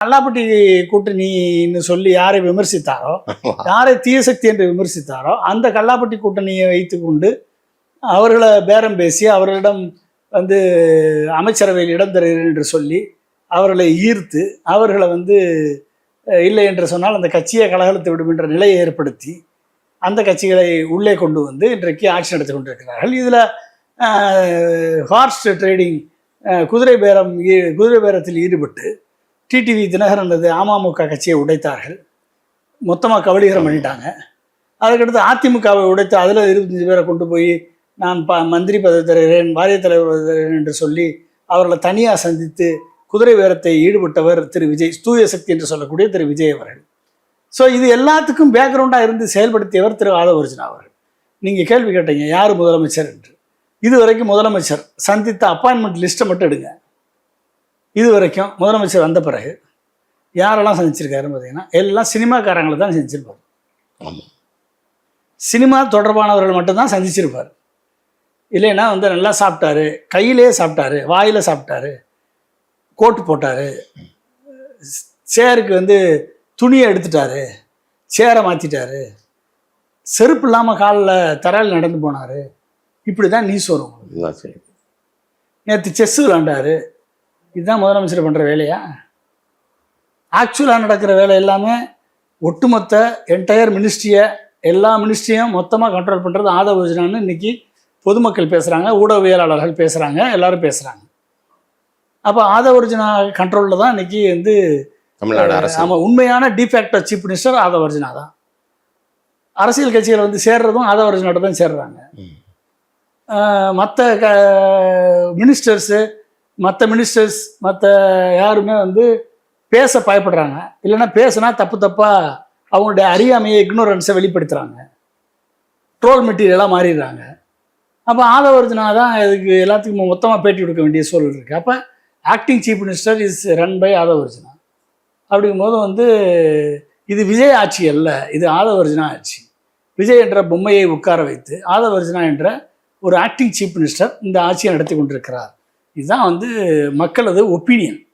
கல்லாப்பட்டி கூட்டணின்னு சொல்லி யாரை விமர்சித்தாரோ, யாரை தீய சக்தி என்று விமர்சித்தாரோ, அந்த கல்லாப்பட்டி கூட்டணியை வைத்துக்கொண்டு அவர்களை பேரம் பேசி அவர்களிடம் வந்து அமைச்சரவையில் இடம் தருகிறேன் என்று சொல்லி அவர்களை ஈர்த்து அவர்களை வந்து இல்லை என்று சொன்னால் அந்த கட்சியை கலகலத்து விடும் என்ற நிலையை ஏற்படுத்தி அந்த கட்சிகளை உள்ளே கொண்டு வந்து இன்றைக்கு ஆட்சி நடத்தி கொண்டிருக்கிறார்கள். இதில் ஹார்ஸ் ட்ரேடிங் குதிரை பேரத்தில் ஈடுபட்டு டிடிவி தினகரன் அமமுக கட்சியை உடைத்தார்கள், மொத்தமாக கபலீகரம் பண்ணிட்டாங்க. அதுக்கடுத்து அதிமுகவை உடைத்து அதில் 25 பேரை கொண்டு போய் நான் மந்திரி பதவி தருகிறேன், வாரிய தலைவர் தருகிறேன் என்று சொல்லி அவர்களை தனியாக சந்தித்து குதிரை பேரத்தை ஈடுபட்டவர் திரு விஜய், தூய சக்தி என்று சொல்லக்கூடிய திரு விஜய் அவர்கள். ஸோ இது எல்லாத்துக்கும் பேக்ரவுண்டாக இருந்து செயல்படுத்தியவர் திரு ஆதவர்ஜுனா அவர்கள். நீங்கள் கேள்வி கேட்டீங்க யார் முதலமைச்சர் என்று. இது வரைக்கும் முதலமைச்சர் சந்தித்த அப்பாயின்மெண்ட் லிஸ்ட்டை மட்டும் எடுங்க. இது வரைக்கும் முதலமைச்சர் வந்த பிறகு யாரெல்லாம் சந்திச்சிருக்காருன்னு பார்த்தீங்கன்னா எல்லாம் சினிமாக்காரங்களை தான் சந்திச்சிருப்பார். சினிமா தொடர்பானவர்கள் மட்டும்தான் சந்திச்சிருப்பார். இல்லைன்னா வந்து நல்லா சாப்பிட்டாரு, கையிலே சாப்பிட்டாரு, வாயில் சாப்பிட்டாரு, கோட்டு போட்டார், சேருக்கு வந்து துணியை எடுத்துட்டாரு, சேரை மாற்றிட்டாரு, செருப்பு இல்லாமல் காலில் தரையில் நடந்து போனார், இப்படி தான் நியூஸ் வரும். நேற்று செஸ் விளாண்டாரு, இதுதான் முதலமைச்சர் பண்ணுற வேலையா? ஆக்சுவலாக நடக்கிற வேலை எல்லாமே ஒட்டுமொத்த என்டையர் மினிஸ்ட்ரியை, எல்லா மினிஸ்ட்ரியும் மொத்தமாக கண்ட்ரோல் பண்ணுறது ஆதவர்ஜுனான்னு இன்றைக்கி பொதுமக்கள் பேசுகிறாங்க, ஊடகவியலாளர்கள் பேசுகிறாங்க, எல்லோரும் பேசுகிறாங்க. அப்போ ஆதவர்ஜுனா கண்ட்ரோலில் தான் இன்றைக்கி வந்து தமிழ்நாடு அரசு. ஆமாம், உண்மையான டிஃபேக்டோ சீஃப் மினிஸ்டர் ஆதவர்ஜுனா தான். அரசியல் கட்சிகளை வந்து சேர்றதும் ஆதவர்ஜுனாட்ட தான் சேர்றாங்க. மற்ற மினிஸ்டர்ஸு மற்ற யாருமே வந்து பேச பயப்படுறாங்க. இல்லைன்னா பேசுனா தப்பாக அவங்களுடைய அறியாமையை, இக்னோரன்ஸை வெளிப்படுத்துகிறாங்க, ட்ரோல் மெட்டீரியலாக மாறிடுறாங்க. அப்போ ஆதவர்ஜுனா தான் இதுக்கு எல்லாத்துக்கும் மொத்தமாக பேட்டி கொடுக்க வேண்டிய சூழல் இருக்குது. அப்போ acting chief minister is run by Aadhav Arjuna. அப்படிங்கும்போது வந்து இது விஜய் ஆட்சி அல்ல, இது ஆதவர்ஜுனா ஆட்சி. விஜய் என்ற பொம்மையை உட்கார வைத்து ஆதவர்ஜுனா என்ற ஒரு ஆக்டிங் சீஃப் மினிஸ்டர் இந்த ஆட்சியை நடத்தி கொண்டிருக்கிறார். இதுதான் வந்து மக்களது ஒப்பீனியன்.